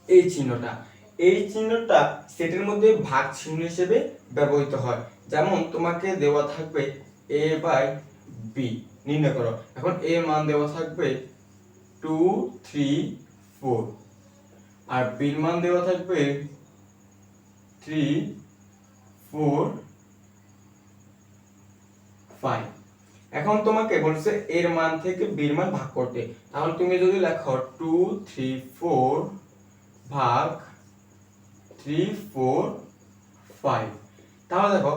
এই চিহ্নটা সেটের মধ্যে ভাগ চিহ্ন হিসেবে ব্যবহৃত হয়। যেমন তোমাকে দেওয়া থাকবে a বাই b নির্ণয় করো। এখন a এর মান দেওয়া থাকবে 2 3 4 আর b এর মান দেওয়া থাকবে 3 4 5। এখন তোমাকে বলছে এর মান থেকে b এর মান ভাগ করতে। তাহলে তুমি যদি লেখো 2 3 4 ভাগ 3 4 5, তাহলে দেখো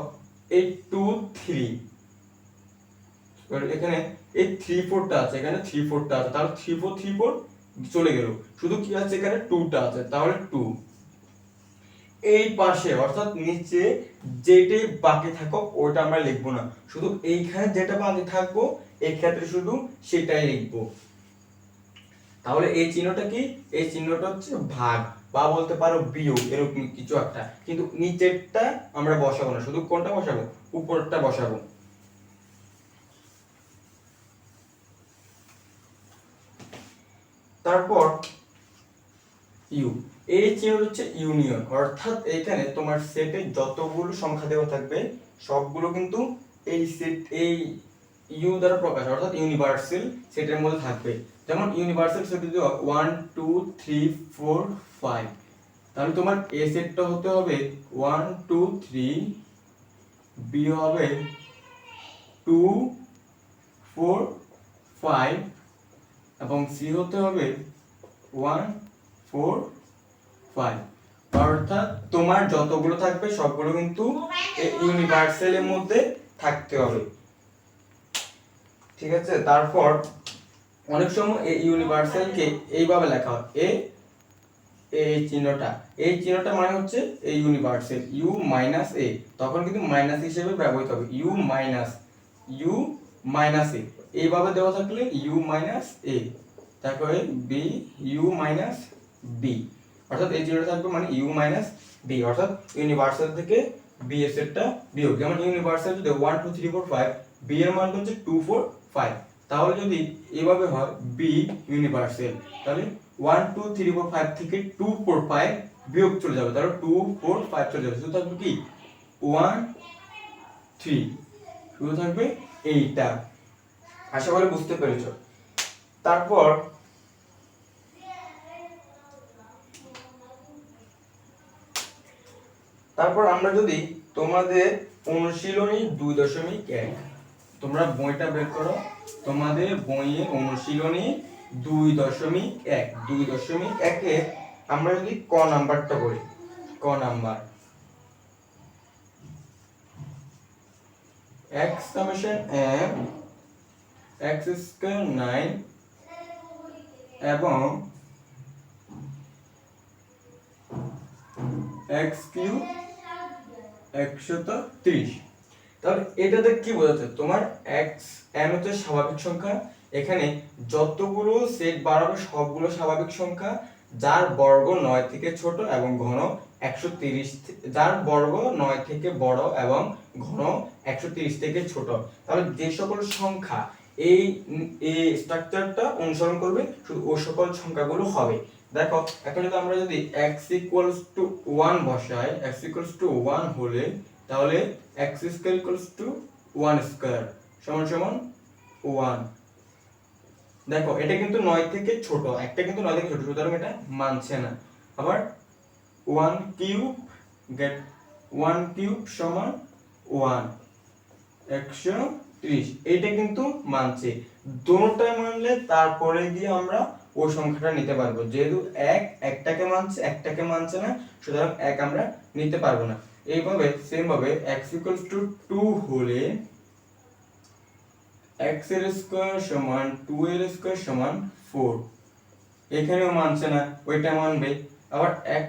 এই 2 3 এখানে এই 3 4 টা আছে, এখানে 3 4 টা আছে, তাহলে 3 4 3 4 চলে গেল, শুধু কি আছে এখানে 2 টা আছে, তাহলে 2। এই পাশে অর্থাৎ নিচে যেটাই বাকি থাকুক ওটা আমরা লিখব না, শুধু এইখানে যেটা বাকি থাকবো এই ক্ষেত্রে শুধু সেটাই লিখব। তাহলে এই চিহ্নটা কি? এই চিহ্নটা হচ্ছে ভাগ বা বলতে পারো বিয়োগ, এরকম কিছু একটা, কিন্তু নিচেরটা আমরা বসাবো না, শুধু কোনটা বসাবো? উপরটা বসাবো। তারপর ইউ, এই চিহ্ন হচ্ছে ইউনিয়ন, অর্থাৎ এখানে তোমার সেটে যতগুলো সংখ্যা দেওয়া থাকবে সবগুলো কিন্তু এই সেট এই ইউ দ্বারা প্রকাশ, অর্থাৎ ইউনিভার্সাল সেটের মধ্যে থাকবে। যেমন ইউনিভার্সাল সেট যদি 1 2 3 4 5, তাহলে তোমার এ সেটটা হতে হবে 1 2 3, বি হবে 2 4 5 এবং সি হতে হবে 1 4 5। অর্থাৎ তোমার যতগুলো থাকবে সবগুলো কিন্তু এই ইউনিভার্সালের মধ্যে থাকতে হবে, ঠিক আছে? তারপর অনেক সময় এই ইউনিভার্সালকে এইভাবে লেখা হয় এই চিহ্নটা মানে হচ্ছে এই ইউনিভার্সাল ইউ মাইনাস এ, তখন কিন্তু মাইনাস হিসেবে ব্যবহৃত হবে ইউ মাইনাস এ, এইভাবে দেওয়া থাকলে ইউ মাইনাস এ, তারপরে বি ইউ মাইনাস বি, অর্থাৎ এই চিহ্নটা থাকবে মানে ইউ মাইনাস বি, অর্থাৎ ইউনিভার্সাল থেকে বি এর সেটটা বিয়োগ। যেমন ইউনিভার্সাল যদি 1 2 3 4 5, বি এর মান হচ্ছে 2 4 5, তাহলে যদি এভাবে হয় বি ইউনিভার্সাল, তাহলে 1 2 3 4 5 থেকে 2 4 5 বিয়োগ চলে যাবে, তাহলে 2 4 5 চলে যাবে, শুধু থাকবে কি 1 3, শুধু থাকবে এইটা। আশা করি বুঝতে পেরেছো। তারপর আমরা যদি তোমাদের অনুশীলনী 2.1, তোমরা বইটা বের করো, তোমাদের বইয়ে অনুশীলনী 2.1 এ আমরা যদি ক নাম্বারটা বলি, ক number x summation m x square 9 এবং x কিউব 130, তাহলে এটাতে কি বোঝাচ্ছে? তোমার x m হচ্ছে স্বাভাবিক সংখ্যা, এখানে যতগুলো সেট বাড়াবে সবগুলো স্বাভাবিক সংখ্যা যার বর্গ 9 থেকে ছোট এবং ঘন 130, যার বর্গ 9 থেকে বড় এবং ঘন 130 থেকে ছোট। তাহলে যে সকল সংখ্যা এই স্ট্রাকচারটা অনুসরণ করবে শুধু ওই সকল সংখ্যাগুলো হবে। দেখো এখন যদি আমরা যদি x ইকুয়ালস টু 1 বসাই, x ইকুয়ালস টু 1 হলে তাহলে x square equals to 1 square সমান সমান 1। দেখো এটা কিন্তু 9 থেকে ছোট, একটা কিন্তু 9 থেকে ছোট, সুতরাং এটা মানছে না। আবার 1 কিউব সমান 1 130, এটা কিন্তু মানছে। দুটোটা মানলে তারপরে গিয়ে আমরা ওই সংখ্যাটা নিতে পারবো, যেহেতু একটাকে মানছে না, সুতরাং এক আমরা নিতে পারবো না। এইভাবে সেম ভাবে x 2 হলে x এর স্কয়ার সমান 2 এর স্কয়ার সমান 4, এখানেও মানছে না, ওইটা মানবে। আবার x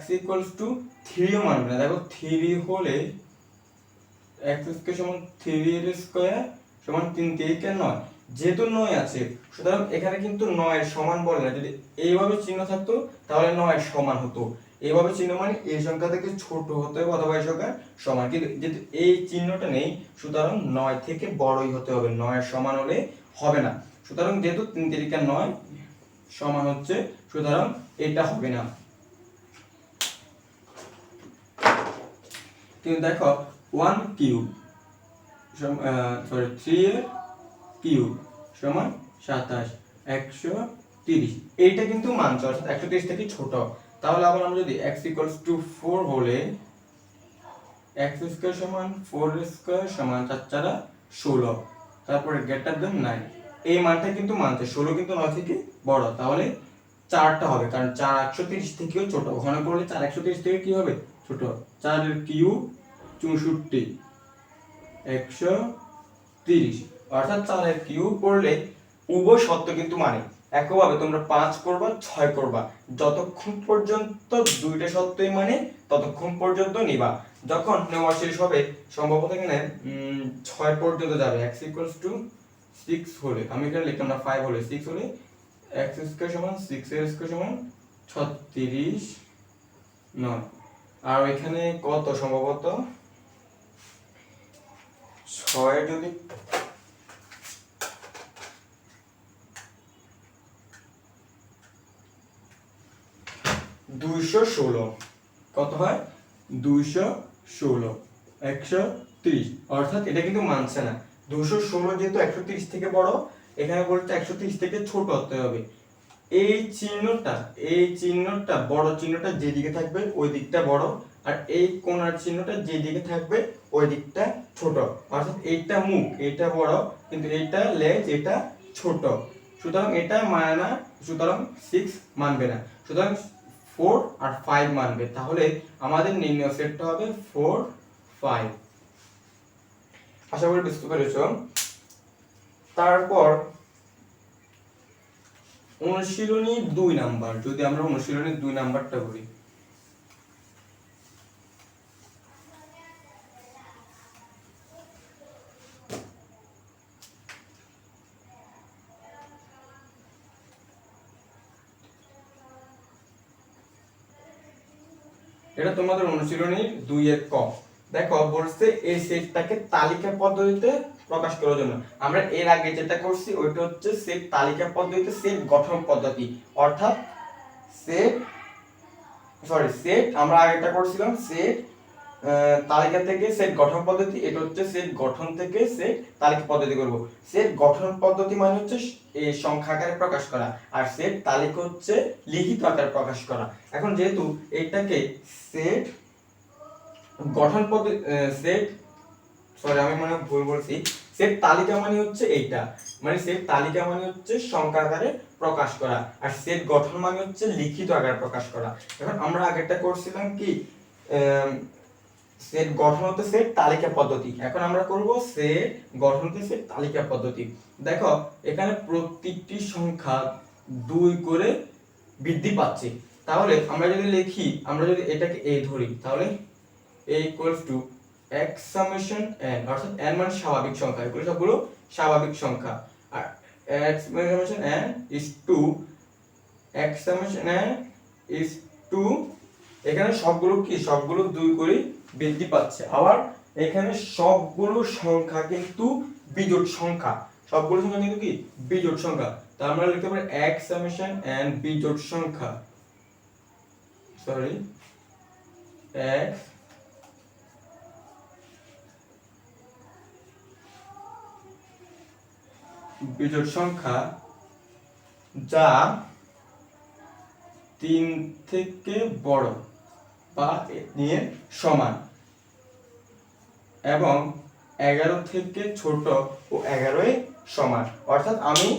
3 ও মানবে না, দেখো 3 হলে x স্কয়ার সমান 3 এর স্কয়ার সমান 3 3 9, যেহেতু 9 আছে সুতরাং এখানে কিন্তু 9 এর সমান বলে না, যদি এইভাবে চিহ্ন থাকতো তাহলে 9 এর সমান হতো, এইভাবে চিহ্ন মানে এই সংখ্যা থেকে ছোট হতে হবে অথবা এই সংখ্যার সমান, কিন্তু যেহেতু এই চিহ্নটা নেই সুতরাং 9 থেকে বড়ই হতে হবে, 9 এর সমান হলে হবে না, সুতরাং যেহেতু 3 3 9 সমান হচ্ছে সুতরাং এটা হবে না। কিন্তু দেখো 1 কিউব সরি 3 এর কিউব সমান 27 130, এইটা কিন্তু মানছে অর্থাৎ 130 থেকে ছোট। তাহলে আবার আমরা যদি x = 4 হলে x² সমান 4² সমান 4 4 16, তারপরে গ্রেটার দেন 9, এই মানটা কিন্তু মানছে 16 কিন্তু 9 থেকে বড়, তাহলে 4টা হবে কারণ 4 130 থেকেও ছোট, ওখানে করলে 4 130 থেকে কি হবে ছোট। 4 এর কিউব 64 130, অর্থাৎ 4 এর কিউব করলে উভয় সত্য কিন্তু মানে একইভাবে তোমরা 5 করবা 6 করবা, যতক্ষণ পর্যন্ত দুইটা সত্যই মানে ততক্ষণ পর্যন্ত নিবা। যখন নেওয়া শেষ হবে সম্ভবত এখানে 6 পর্যন্ত যাবে, x = 6 হলে, আমি এখানে লিখলাম না 5 হলে, 6 হলে x² সমান 6² সমান 36 9, আর এখানে কত সম্ভবত 6 যদি 216, কত হয় 216 130, অর্থাৎ এটা কিন্তু মানছে না। 216 যেহেতু 130 থেকে বড়, এখানে বলতে 130 থেকে ছোট হতে হবে। এই চিহ্নটা বড় চিহ্নটা যেদিকে থাকবে ওই দিকটা বড়, আর এই কোণার চিহ্নটা যেদিকে থাকবে ওই দিকটা ছোট, অর্থাৎ এইটা মুখ এইটা বড় কিন্তু এইটা লেজ এটা ছোট, সুতরাং এটা মানে না, সুতরাং 6 মানবে না, সুতরাং 4 আর 5 মানবে। তাহলে আমাদের নির্ণয় সেটটা হবে 4 5। আশা করি বুঝতে পেরেছো। তারপর অনুশীলনী 2 নাম্বার, যদি আমরা অনুশীলনী 2 নাম্বারটা করি, এটা তোমাদের অনুশীলনী 2 এর ক। দেখো বলছে এই সেটটাকে তালিকা পদ্ধতিতে প্রকাশ করার জন্য। আমরা এর আগে যেটা করছি ওইটা হচ্ছে সেট তালিকা পদ্ধতিতে সেট গঠন পদ্ধতি, অর্থাৎ সেট আমরা আগেটা করছিলাম সেট তালিকা থেকে সেট গঠন পদ্ধতি, এটা হচ্ছে সেট গঠন থেকে সেট তালিকা পদ্ধতি করব। সেট গঠন পদ্ধতি মানে হচ্ছে এই সংখ্যা আকারে প্রকাশ করা, আর সেট তালিকা হচ্ছে লিখিত আকারে প্রকাশ করা। এখন যেহেতু এটাকে সেট গঠন পদ্ধতি আমি মনে হয় ভুল বলছি, সেট তালিকা মানে হচ্ছে এইটা, মানে সেট তালিকা মানে হচ্ছে সংখ্যা আকারে প্রকাশ করা, আর সেট গঠন মানে হচ্ছে লিখিত আকারে প্রকাশ করা। এখন আমরা আগেরটা করছিলাম কি সেট গঠন হতে সেট তালিকা পদ্ধতি, এখন আমরা করব সেট গঠন হতে সেট তালিকা পদ্ধতি। দেখো এখানে প্রত্যেকটি সংখ্যা 2 করে বৃদ্ধি পাচ্ছে, তাহলে আমরা যদি লিখি, আমরা যদি এটাকে a ধরি, তাহলে a = x summation n, অর্থাৎ n মানে স্বাভাবিক সংখ্যা, এগুলো সবগুলো স্বাভাবিক সংখ্যা, আর x summation n is 2, x summation n is 2, এখানে সবগুলো কি সবগুলো 2 করে বৃদ্ধি পাচ্ছে। আবার এখানে সবগুলো সংখ্যা কিন্তু বিজোড় সংখ্যা, সবগুলো সংখ্যা কিন্তু কি বিজোড় সংখ্যা, তাহলে আমরা লিখতে পারি x summation n বিজোড় সংখ্যা, x বিজোড় সংখ্যা যা 3 থেকে বড় বা নিয়ে সমান এবং 11 থেকে ছোট ও 11 এর সমান। অর্থাৎ আমি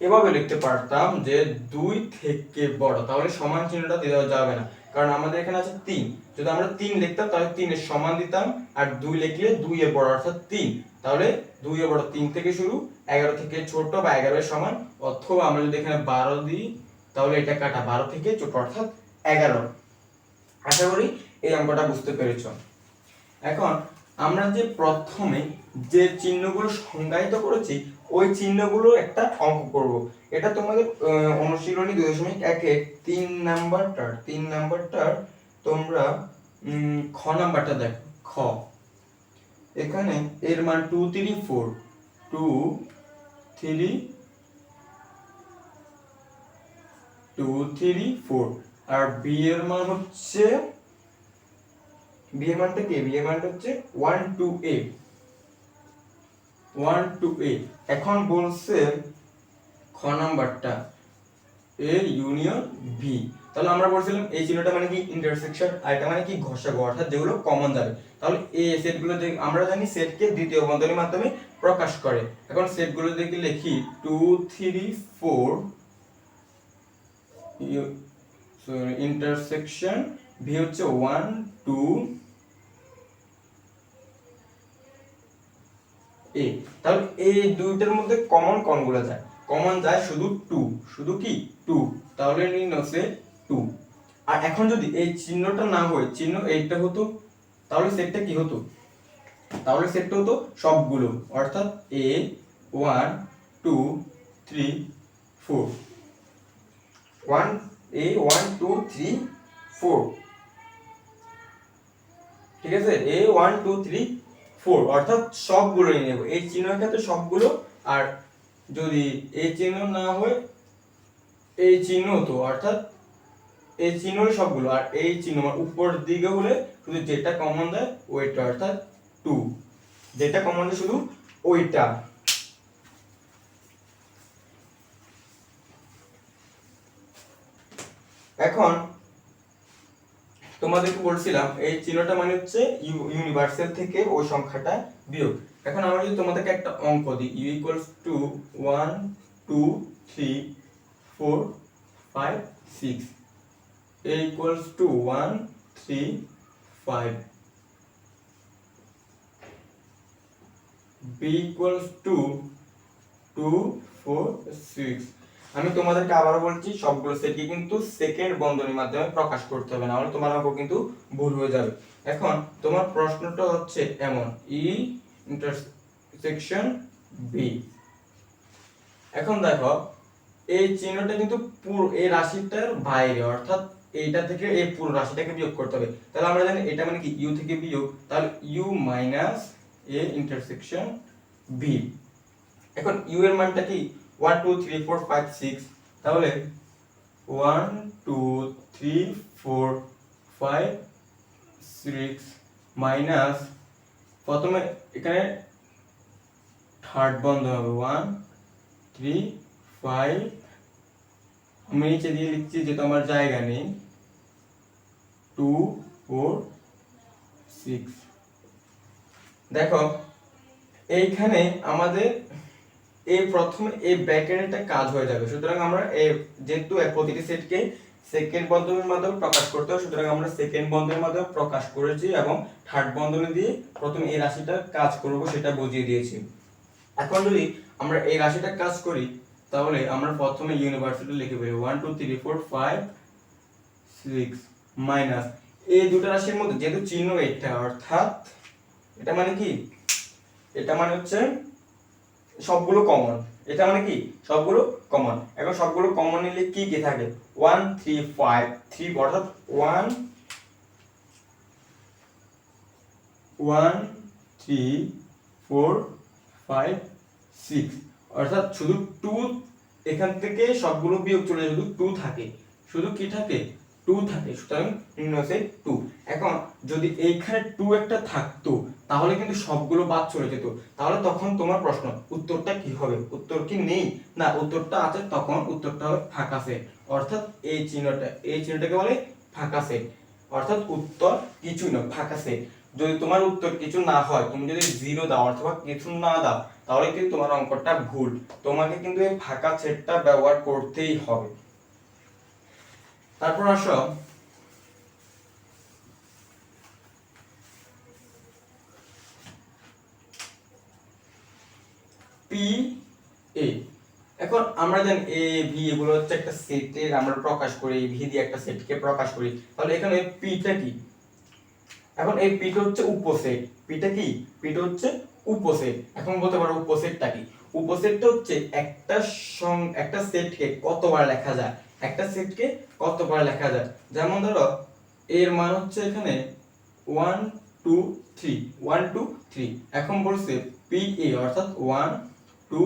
এভাবে লিখতে পারতাম যে 2 থেকে বড়, তাহলে সমান চিহ্নটা দেওয়া যাবে না, কারণ আমাদের এখানে আছে 3, যদি আমরা 3 লিখতাম তাহলে 3 এর সমান দিতাম, আর 2 লিখলে 2 এর বড় অর্থাৎ 3, তাহলে 2 এর বড় 3 থেকে শুরু, 11 থেকে ছোট বা 11 এর সমান, অথবা আমরা যদি এখানে 12 দিই তাহলে এটা কাটা 12 থেকে ছোট অর্থাৎ 11। আশা করি এই অঙ্কটা বুঝতে পেরেছো। এখন আমরা যে প্রথমে যে চিহ্নগুলো সংজ্ঞায়িত করেছি ওই চিহ্নগুলো একটা অঙ্ক করব, এটা তোমাদের অনুশীলনী 2.1 এর 3 নাম্বারটার তোমরা খ নাম্বারটা দেখো। খ এখানে এর মান 2 3 4 2 3 2 3 4, আর b এর মান হচ্ছে বি এর মানটা কি, বি এর মানটা হচ্ছে 1 2 a 1 2 a। এখন বলছে খ নাম্বারটা এ ইউনিয়ন বি। তাহলে আমরা বলছিলাম এই চিহ্নটা মানে কি ইন্টারসেকশন, আর এটা মানে কি ঘষা, অর্থাৎ যেগুলো কমন যাবে। তাহলে এই সেটগুলো আমরা জানি সেটকে দ্বিতীয় বন্ধনীর মাধ্যমে প্রকাশ করে। এখন সেটগুলো দেখি লিখি 2 3 4 ইন্টারসেকশন ভি হচ্ছে 1 2 a। তাহলে এই দুইটার মধ্যে কমন কোনগুলো যায়, কমন যায় শুধু 2, শুধু কি 2। তাহলে নিন হচ্ছে 2। আর এখন যদি এই চিহ্নটা না হয়, চিহ্ন এইটা হতো, তাহলে সেটটা কি হতো, তাহলে সেটটা হতো সবগুলো, অর্থাৎ a 1 2 3 4 1 a 1 2 3 4, ঠিক আছে, a 1 2 3 4 অর্থাৎ সবগুলো নিয়ে নেব, এই চিহ্নের ক্ষেত্রে সবগুলো। আর যদি এই চিহ্ন না হয় এই চিহ্ন হতো, অর্থাৎ এই চিহ্ন সবগুলো, আর এই চিহ্ন উপর দিকে হলে শুধু যেটা কমন দেয় ওইটা, অর্থাৎ 2, যেটা কমন দেয় শুধু ওইটা। এখন তোমাদেরকে বলছিলাম এই চিহ্নটা মানে হচ্ছে ইউনিভার্সাল থেকে ওই সংখ্যাটা বিয়োগ। এখন আমরা যদি তোমাদেরকে একটা অঙ্ক দিই u equals to 1 2 3 4 5 6, a equals to 1 3 5, b equals to 2 4 6। আমি তোমাদেরকে আবার বলছি সবগুলো সেটকে কিন্তু সেকেন্ড বন্ধনীর মাধ্যমে প্রকাশ করতে হবে, না হলে তোমার অঙ্ক কিন্তু ভুল হয়ে যাবে। এখন তোমার প্রশ্নটা হচ্ছে এমন ই ইন্টারসেকশন বি। এখন দেখো এই চিহ্নটা কিন্তু পুরো এই রাশিটার বাইরে, অর্থাৎ এইটা থেকে এই পুরো রাশিটাকে বিয়োগ করতে হবে। তাহলে আমরা জানি এটা মানে কি ইউ থেকে বিয়োগ, তাহলে U minus A intersection B. এখন ইউ এর মানটা কি 1 2 3 4 5 6, তাহলে 1 2 3 4 5 6 মাইনাস, প্রথমে এখানে থার্ড বন্ধ হবে 1 3 5, আমি নিচে দিয়ে লিখছি যেহেতু আমার জায়গা নেই 2 4 6। দেখো এইখানে আমাদের এই প্রথমে এই ব্র্যাকেটটা কাজ হয়ে যাবে, সুতরাং আমরা যেহেতু প্রতিটি সেটকে সেকেন্ড বন্ধনীর মাধ্যমে প্রকাশ করতে হবে, সুতরাং আমরা সেকেন্ড বন্ধনীর মাধ্যমে প্রকাশ করেছি এবং থার্ড বন্ধনী দিয়ে প্রথমে এই রাশিটা কাজ করব সেটা বুঝিয়ে দিয়েছি। এখন যদি আমরা এই রাশিটা কাজ করি তাহলে আমরা প্রথমে ইউনিভার্সিটি লিখে ফেলি 1 2 3 4 5 6 মাইনাস এই দুটো রাশির মধ্যে যেহেতু চিহ্ন এটা, অর্থাৎ এটা মানে কি, এটা মানে হচ্ছে সবগুলো কমন, এটা মানে কি সবগুলো কমন। এখন সবগুলো কমন নিলে কি কি থাকে 1 3 5 3, অর্থাৎ 1 1 3 4 5 6, অর্থাৎ শুধু 2, এখান থেকে সবগুলো বিয়োগ চলে শুধু 2 থাকে, শুধু কি থাকে 2 থাকে, সুতরাং নিম্নসে 2। এখন যদি এইখানে 2 একটা থাকতো তাহলে কিন্তু সবগুলো বাদ চলে যেত, তাহলে তখন তোমার প্রশ্ন উত্তরটা কি হবে, উত্তর কি নেই, না উত্তরটা আছে, তখন উত্তরটা হবে ফাঁকা সেট, অর্থাৎ এই চিহ্নটাকে বলে ফাঁকা সেট, অর্থাৎ উত্তর কিছু না ফাঁকা সেট। যদি তোমার উত্তর কিছু না হয়, তুমি যদি 0 দাও অথবা কিছু না দাও তাহলে কিন্তু তোমার অঙ্কটা ভুল, তোমাকে কিন্তু এই ফাঁকা সেটটা ব্যবহার করতেই হবে। তারপর আসো পি এ। এখন আমরা জানি এ ভি এগুলো হচ্ছে একটা সেটের আমরা প্রকাশ করি, ভি দিয়ে একটা সেটকে প্রকাশ করি, তাহলে এখানে পিটা কি, এখন এই পিটা হচ্ছে উপসেট, পিটা কি পিটা হচ্ছে উপসেট। এখন বলতে পারো উপসেটটা কি, উপসেটটা হচ্ছে একটা সেটকে কতবার লেখা যায়, একটা সেটকে কতবার লেখা যায়। যেমন ধরো এর মান হচ্ছে এখানে 1 2 3 1 2 3, এখন বলছে পি এ অর্থাৎ 1 2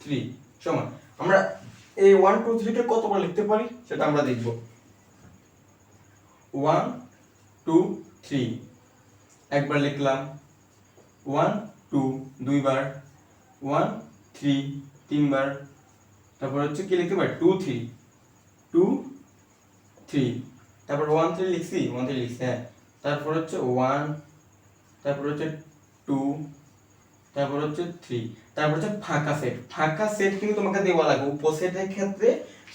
3 সমান, আমরা এই 1 2 3 কে কতবার লিখতে পারি সেটা আমরা দেখব। 1 2 3 একবার লিখলাম, 1 2 দুইবার, 1 3 তিনবার, তারপর হচ্ছে কি লিখতে পারি 2 3 2 3, তারপর 1 3 লিখছি, 1 3 লিখছি, হ্যাঁ, তারপর হচ্ছে 1, তারপর হচ্ছে 2, তারপর হচ্ছে 3, তারপর হচ্ছে ফাঁকা সেট। ফাঁকা সেট কিন্তু তোমাকে দেওয়া লাগবে, উপসেটের ক্ষেত্রে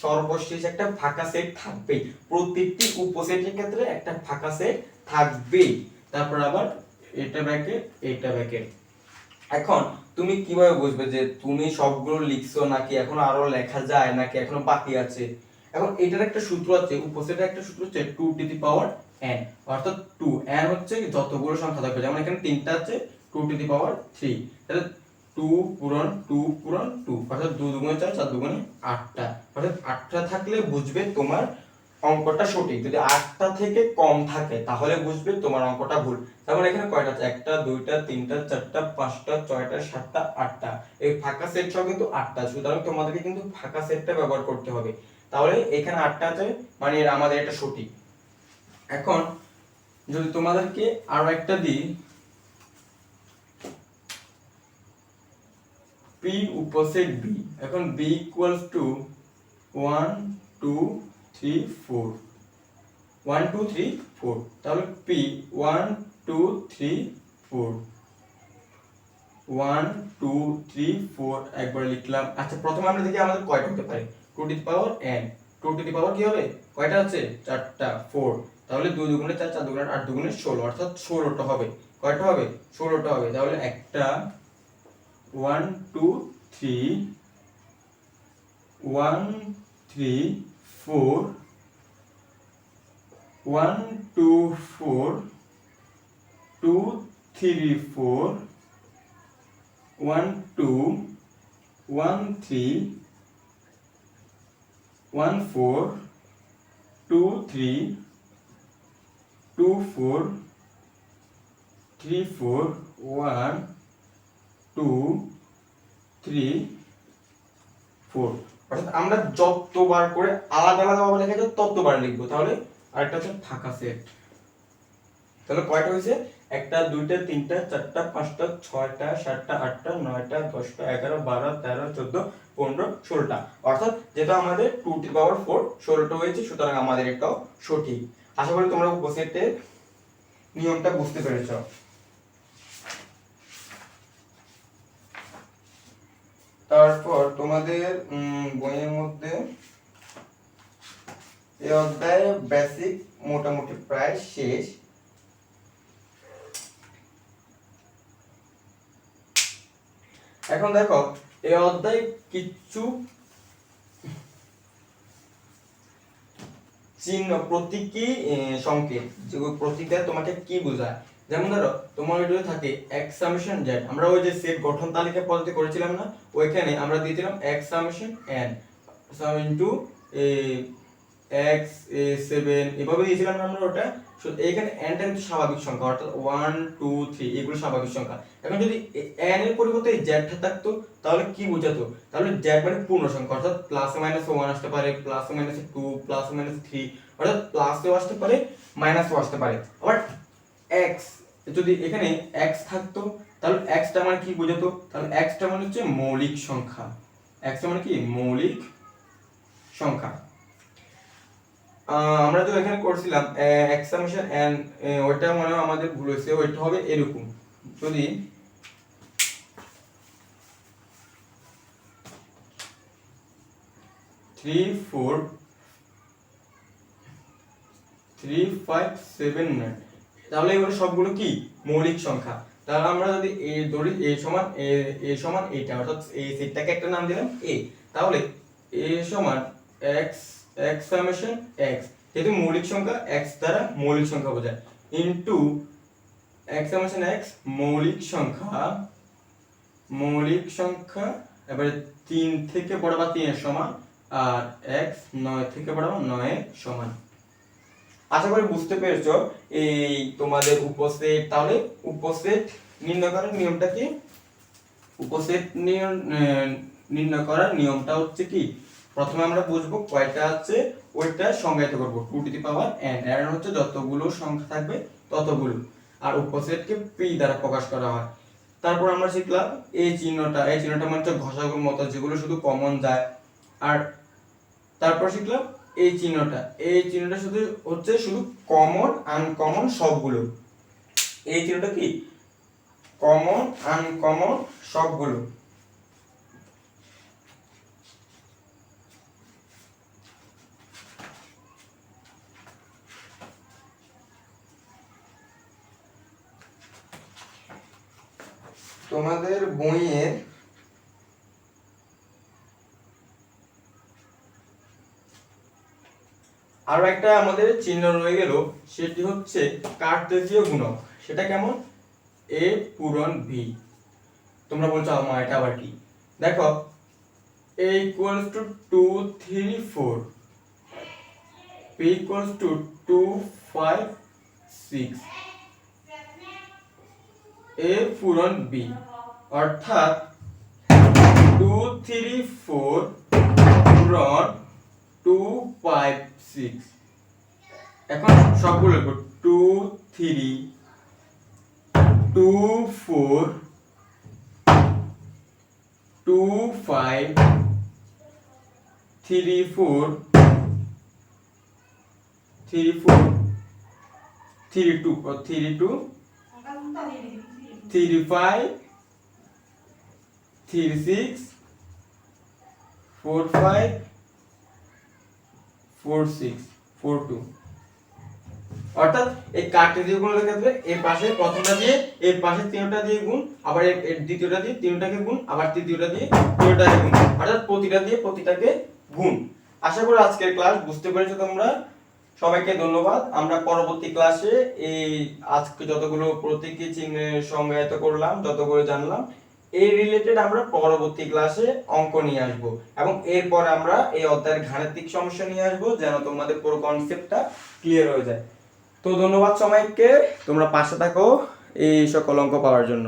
সর্বশেষ একটা ফাঁকা সেট থাকবেই, প্রত্যেকটি উপসেটের ক্ষেত্রে একটা ফাঁকা সেট থাকবেই। তারপর আবার এটা ব্র্যাকেট, এটা ব্র্যাকেট। এখন তুমি কিভাবে বুঝবে যে তুমি সবগুলো লিখছো নাকি এখন আরো লেখা যায় নাকি এখনো বাকি আছে? এখন এটার একটা সূত্র আছে, উপসেটের একটা সূত্র হচ্ছে 2 টু দি পাওয়ার n, অর্থাৎ 2 n হচ্ছে যতগুলো সংখ্যা থাকবে, যেমন এখানে তিনটা আছে 2 টু দি পাওয়ার 3, তাহলে 2 পূরণ 2 পূরণ 2, অর্থাৎ 2 দুগুণে 4, 4 দুগুণে 8টা, অর্থাৎ 8টা থাকলে বুঝবে তোমার অঙ্কটা সঠিক। যদি 8টা থেকে কম থাকে তাহলে বুঝবে তোমার অঙ্কটা ভুল। তারপর এখানে কয়টা আছে? 1টা 2টা 3টা 4টা 5টা 6টা 7টা 8টা, এই ফাঁকা সেট সহ কিন্তু 8টা, সুতরাং তোমাদেরকে কিন্তু ফাঁকা সেটটা ব্যবহার করতে হবে। তাহলে এখানে 8টা আছে, মানে আমাদের এটা সঠিক। এখন যদি তোমাদেরকে আরো একটা দিই, p উপসেট b, এখন b ইকুয়ালস টু 1 2 3 4, 1 2 3 4, তাহলে p 1 2 3 4, 1 2 3 4 একবার লিখলাম। আচ্ছা, প্রথমে আমরা দেখি আমাদের কয়টা হতে পারে। 2 to the power n, 2 to the power কি হবে, কয়টা আছে? 4টা, 4, তাহলে 2 দুগুণে 4, 4 দুগুণে 8, দুগুণে 16, অর্থাৎ 16টা হবে। কয়টা হবে? 16টা হবে। তাহলে একটা 1 2 3 1 3 4, 1 2 4 2 3 4, 1 2 1 3 1 4 2 3 2 4 3 4 1 2 3 4, অর্থাৎ আমরা যতবার করে আলাদা আলাদা ভাবে লেখা যায় ততবার লিখবো। তাহলে আরেকটা হচ্ছে ফাঁকা সেট। তাহলে কয়টা হয়েছে? 1টা 2টা 3টা 4টা 5টা 6টা 7টা 8টা 9টা 10টা 11 12 13 14 15 16টা, অর্থাৎ যেটা আমাদের 2 টু দি পাওয়ার 4 16টা হয়েছে, সুতরাং আমাদের এটাও সঠিক। আশা করি তোমরা উপসেটের নিয়মটা বুঝতে পেরেছো। তারপর তোমাদের বইয়ের মধ্যে এই অধ্যায়ে বেসিক মোটামুটি প্রায় শেষ। এখন দেখো এই অধ্যায়ে কিছু চিহ্ন, প্রতীকী সংকেত, যেগুলো প্রতীকটা তোমাকে কি বোঝায়। যেমন ধরো তোমার ভিডিও থাকে x সামেশন z, আমরা ওই যে সেট গঠন তালিকা পদ্ধতি করেছিলাম না, ওইখানে আমরা দিয়েছিলাম x সামেশন n সাম ইনটু x 7 এভাবে দিয়েছিলাম না আমরা ওটা। এইখানে n টা কিন্তু স্বাভাবিক সংখ্যা, অর্থাৎ 1 2 3 এগুলো স্বাভাবিক সংখ্যা। এখন যদি n এর পরিবর্তে z টা থাকতো তাহলে কি বোঝাতো? তাহলে z মানে পূর্ণ সংখ্যা, অর্থাৎ প্লাস মাইনাস 1 আসতে পারে, প্লাস মাইনাস 2, প্লাস মাইনাস 3, অর্থাৎ প্লাসও আসতে পারে মাইনাসও আসতে পারে। আবার x, যদি এখানে x থাকতো তাহলে x টা মানে কি বোঝাতো? তাহলে x টা মানে হচ্ছে মৌলিক সংখ্যা, x টা মানে কি মৌলিক সংখ্যা। আমরা তো এখানে করছিলাম x সামেশন n, ওইটা মনে হয় আমাদের ভুল হয়েছে, ওইটা হবে এরকম, যদি 3 4 3 5 7 9, তাহলে এগুলো সবগুলো কি মৌলিক সংখ্যা। তাহলে আমরা যদি a ধরি, a সমান a সমান এইটা, অর্থাৎ এই সেটটাকে একটা নাম দিলাম a, তাহলে a সমান x x সামেশন x, যেহেতু মৌলিক সংখ্যা x দ্বারা মৌলিক সংখ্যা বোঝায়, ইনটু x সামেশন x মৌলিক সংখ্যা, এবারে 3 থেকে বড় বা 3 এর সমান, আর x 9 থেকে বড় বা 9 এর সমান। আশা করি বুঝতে পেরেছো এই তোমাদের উপসেট। তাহলে উপসেট নির্ণয় করার নিয়মটা কি? উপসেট নির্ণয় করার নিয়মটা হচ্ছে কি, প্রথমে আমরা বুঝবো কয়টা আছে ওইটা সংজ্ঞায়িত করব, 2 to the power n, n হচ্ছে যতগুলো সংখ্যা থাকবে ততগুলো। আর উপসেটকে পি দ্বারা প্রকাশ করা হয়। তারপর আমরা শিখলাম এই চিহ্নটা মানে হচ্ছে ঘষাগুর মতো যেগুলো শুধু কমন যায়। আর তারপর শিখলাম এই চিহ্নটা শুধু কমন আনকমন সবগুলো। এই চিহ্নটা কি কমন আনকমন সবগুলো। তোমাদের বইয়ের আরো একটা আমাদের চিহ্ন রয়ে গেল, সেটি হচ্ছে কার্তেজীয় গুণক। সেটা কেমন? a পূরণ b। তোমরা বলছো আমার এটা আবার কি? দেখো a equals to 2 3 4, b equals to 2 5 6, a পূরণ b, অর্থাৎ 2 3 4 পূরণ 2 5 6। এখন সবগুলো লিখব 2 3 2 4 2 5 3 4 3 4 3 2 or 3 2 3 5 3 6 4 5 4 6 4 2। অর্থাৎ এই কার্টেজীয় গুণের ক্ষেত্রে এই পাশে প্রথমটা দিয়ে এই পাশে তিনটা দিয়ে গুণ, আবার এর দ্বিতীয়টা দিয়ে তিনটাকে গুণ, আবার তৃতীয়টা দিয়ে তিনটাকে গুণ, অর্থাৎ প্রতিটা দিয়ে প্রতিটাকে গুণ। আশা করি আজকের ক্লাস বুঝতে পেরেছো তোমরা। সবাইকে ধন্যবাদ। আমরা পরবর্তী ক্লাসে এই আজকে যতগুলো প্রতীকী চিহ্নের সংজ্ঞায়িত করলাম, যতগুলো জানলাম, এই রিলেটেড আমরা পরবর্তী ক্লাসে অঙ্ক নিয়ে আসব এবং এরপর আমরা এই অধ্যায়ের গাণিতিক সমস্যা নিয়ে আসব, যেন তোমাদের পুরো কনসেপ্টটা ক্লিয়ার হয়ে যায়। তো ধন্যবাদ সবাইকে, তোমরা পাশে থাকো এই সকল অঙ্ক পাওয়ার জন্য।